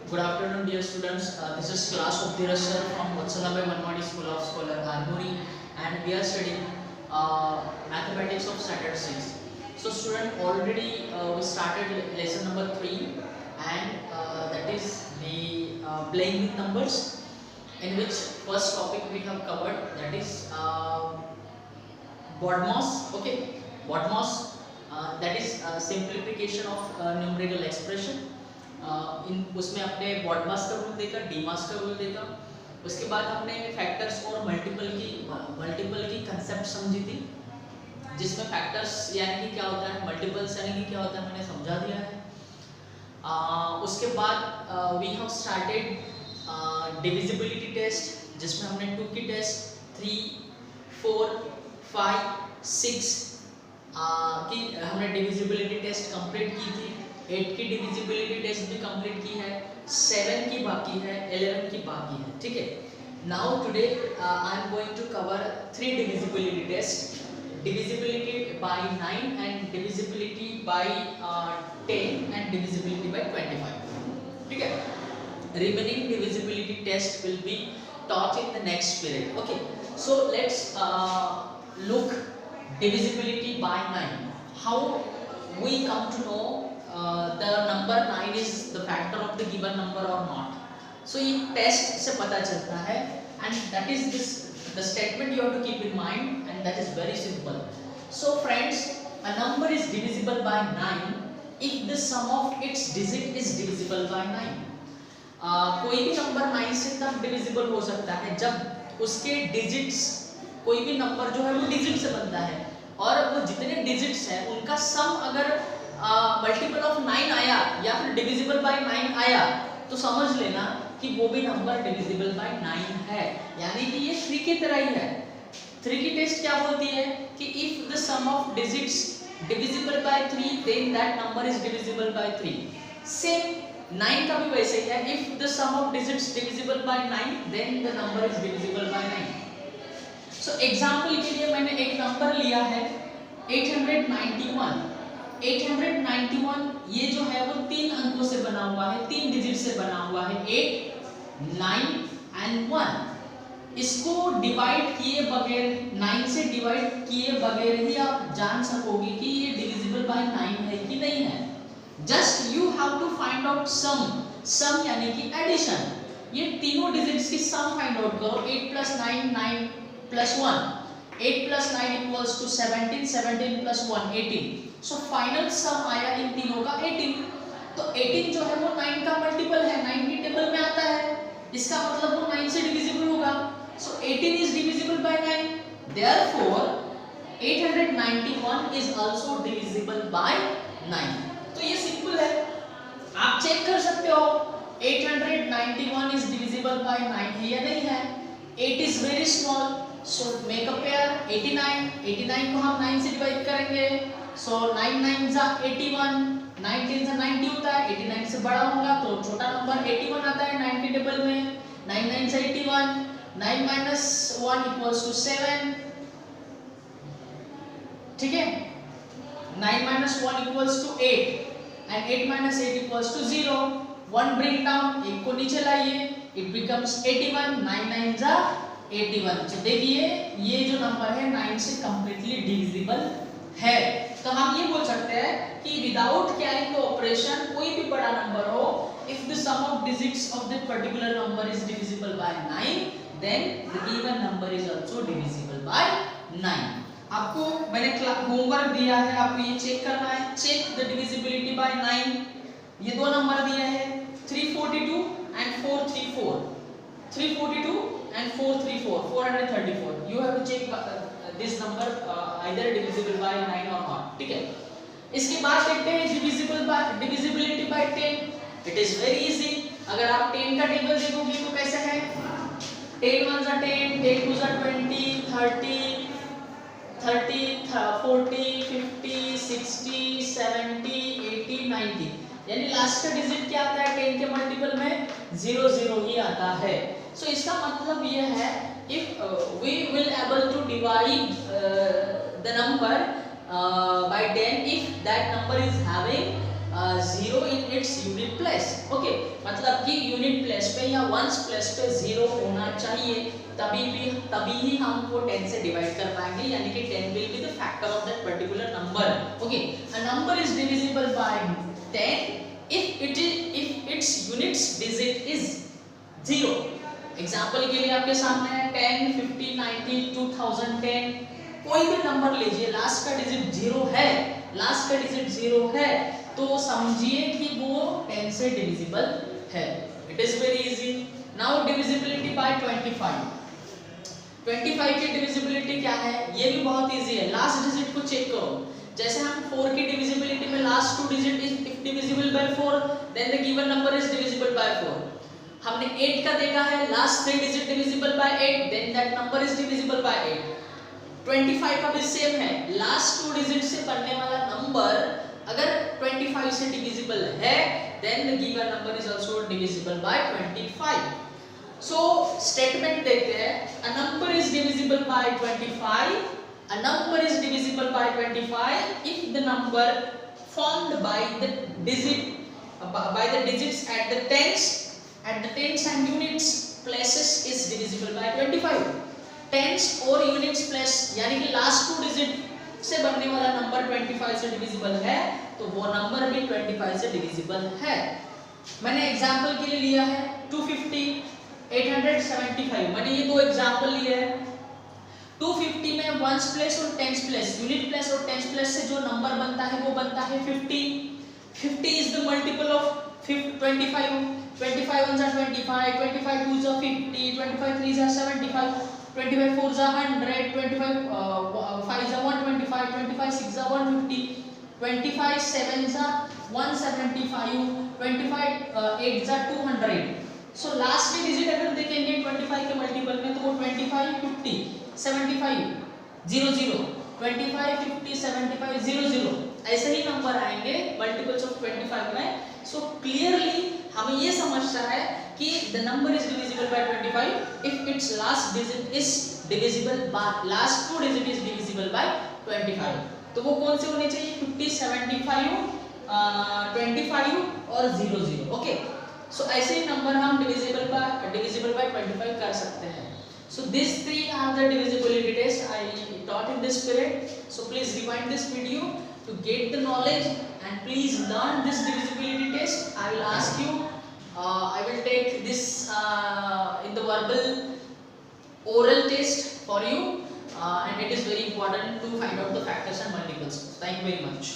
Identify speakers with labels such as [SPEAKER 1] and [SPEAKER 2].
[SPEAKER 1] Good afternoon, dear students. This is class of Dheeraj sir from Vatsalabhai Manwadi School of Scholar Harmony, and we are studying mathematics of standard 6. So, student, already we started lesson number 3, and that is the playing with numbers, in which first topic we have covered, that is BODMAS. Okay, BODMAS, that is simplification of numerical expression. इन उसमें आपने BODMAS का rule देखा, DMAS का rule देखा. उसके बाद हमने factors और मल्टीपल की कंसेप्ट समझी थी, जिसमें फैक्टर्स यानी कि क्या होता है, मल्टीपल्स यानी कि क्या होता है, मैंने समझा दिया है. उसके बाद we have started divisibility test, जिसमें हमने 2 की टेस्ट, 3, 4, 5, 6 की हमने डिविजिबिलिटी टेस्ट कंप्लीट की थी. 8 की डिविजिबिलिटी टेस्ट भी कंप्लीट की है, 7 की बाकी है, 11 की बाकी है. ठीक है. Now today I am going to cover 3 divisibility test, divisibility by 9 and divisibility by 10 and divisibility by 25. ठीक है. Remaining divisibility test will be taught in the next period. Okay, so let's look divisibility by 9. How we come to know the number 9 is the factor of the given number or not. So ये test से पता चलता है, and that is this the statement you have to keep in mind, and that is very simple. So friends, a number is divisible by 9 if the sum of its digit is divisible by 9. कोई भी number 9 से तब divisible हो सकता है जब उसके digits, कोई भी नंबर जो है वो डिजिट से बनता है, और वो जितने डिजिट्स हैं उनका सम अगर मल्टीपल ऑफ 9 आया या फिर डिविजिबल बाय 9 आया, तो समझ लेना कि वो भी नंबर डिविजिबल बाय 9 है. यानी कि ये 3 की तरह ही है. 3 की टेस्ट क्या बोलती है कि if the sum of digits divisible by 3 then that number is divisible by 3. Same 9 का भी वैसे ही है. If the sum of digits divisible by 9 then the number is divisible by 9. So example के लिए मैंने एक नंबर लिया है 891. 891 ये जो है वो 3 अंकों से बना हुआ है, 3 डिजिट से बना हुआ है, 8, 9 एंड 1. इसको डिवाइड किए बगैर, 9 से डिवाइड किए बगैर ही आप जान सकोगे कि ये डिविजिबल बाय 9 है कि नहीं है. Just you have to find out sum यानी कि एडिशन. ये तीनों डिजिट्स की सम फाइंड आउट करो. 8 + 9, 9 + 1, 8 + 9 = 17, 17 + 1 18. सो फाइनल सम आया इन तीनों का 18. तो 18 जो है वो 9 का मल्टीपल है, 9 की टेबल में आता है, इसका मतलब वो 9 से डिविजिबल होगा. सो 18 is divisible by 9. Therefore 891 is also divisible by 9. तो ये सिंपल है, आप चेक कर सकते हो 891 इज डिविजिबल बाय 9 है या नहीं है. 8 is very small, so make a pair 89. 89 को हम 9 से डिवाइड करेंगे, सो 9 9 जा 81, 9 10 जा 90 होता है. 89 से बड़ा होगा तो छोटा नंबर 81 आता है 9 की टेबल में. 9 9 से 81, 9 - 1 = 7. ठीक है. 9 - 1 = 8 and 8 - 8 = 0. 1 bring down, एक को नीचे लाइए, it becomes 81. 9 9 जा 81. तो देखिए ये जो नंबर है 9 से कंप्लीटली डिविजिबल है. तो हम ये बोल सकते हैं कि विदाउट कैरिंग द ऑपरेशन कोई भी बड़ा नंबर हो, if the sum of digits of that particular number is divisible by 9 then the given number is also divisible by 9. आपको मैंने होमवर्क दिया है, आपको ये चेक करना है. Check the divisibility by 9. ये दो नंबर दिए हैं 342 and 434. 342 and 434, 434. You have to check this number either divisible by 9 or not. ठीक है. इसके बाद देखते हैं divisibility by 10. It is very easy. अगर आप 10 का टेबल देखोगे तो कैसे है, 10 1 जा 10, 10 2 जा 20, 30, 40, 50, 60, 70, 80, 90. यानी लास्ट का डिजिट क्या आता है 10 के मल्टीपल में 0 0 ही आता है. सो इसका मतलब ये है, if we will able to divide the number by 10 if that number is having 0 in its unit place. Okay, मतलब कि यूनिट प्लेस पे या वंस प्लेस पे 0 होना चाहिए, तभी ही हम वो 10 से डिवाइड कर पाएंगे, यानी कि 10 will be the factor of that particular number. Okay, a number is divisible by 10 if its units digit is 0. Example के लिए आपके सामने है 10, 50, 90, 2010, कोई भी नंबर लीजिए, लास्ट का डिजिट 0 है, तो समझिए कि वो 10 से डिविजिबल है. It is very easy. Now divisibility by 25. 25 की डिविजिबिलिटी क्या है, ये भी बहुत इजी है. लास्ट डिजिट को चेक करो. जैसे हम 4 की डिविजिबिलिटी में last 2 digit is divisible by 4, then the given number is divisible by 4. हमने 8 का देखा है, last 3 digit divisible by 8, then that number is divisible by 8. 25 का भी सेम है, लास्ट 2 डिजिट से बनने वाला नंबर अगर 25 से डिविजिबल है, then the given number is also divisible by 25. So statement देखते हैं. A number is divisible by 25, a number is divisible by 25 if the number formed by the digits at the tens and units places is divisible by 25. Tense और units plus यानी कि last 2 digit से बनने वाला number 25 से divisible है, तो वो नंबर भी 25 से डिविजिबल है. मैंने एग्जांपल के लिए लिया है 250, 875. मैंने ये दो एग्जांपल लिए हैं. 250 में वंस प्लेस और टेंस प्लेस, यूनिट प्लेस और टेंस प्लेस से जो नंबर बनता है वो बनता है 50. 50 is the multiple of 25. 25 ones are 25, 25 twos are 50, 25 threes are 75, 25 fours are 100, 25 fives are 125, 25 sixes are 150, 25 sevens are 175, 25 eights are 200. So last digit अगर देखेंगे 25 के मल्टीपल में, तो वो 25, 50, 75, 00, 25, 50, 75, 00 ऐसे ही नंबर आएंगे मल्टीपल्स ऑफ 25 में. सो क्लियरली हमें ये समझना है कि the number is divisible by 25 if it's last digit is divisible by last 2 digit is divisible by 25. तो वो कौन से होने चाहिए, 50, 75, 25 और 00. ओके, सो ऐसे ही नंबर हम डिविजिबल बाय 25 कर सकते हैं. So these 3 are the divisibility tests I taught in this period. So please rewind this video to get the knowledge and please learn this divisibility test. I will ask you, I will take this in the verbal oral test for you, and it is very important to find out the factors and multiples. Thank you very much.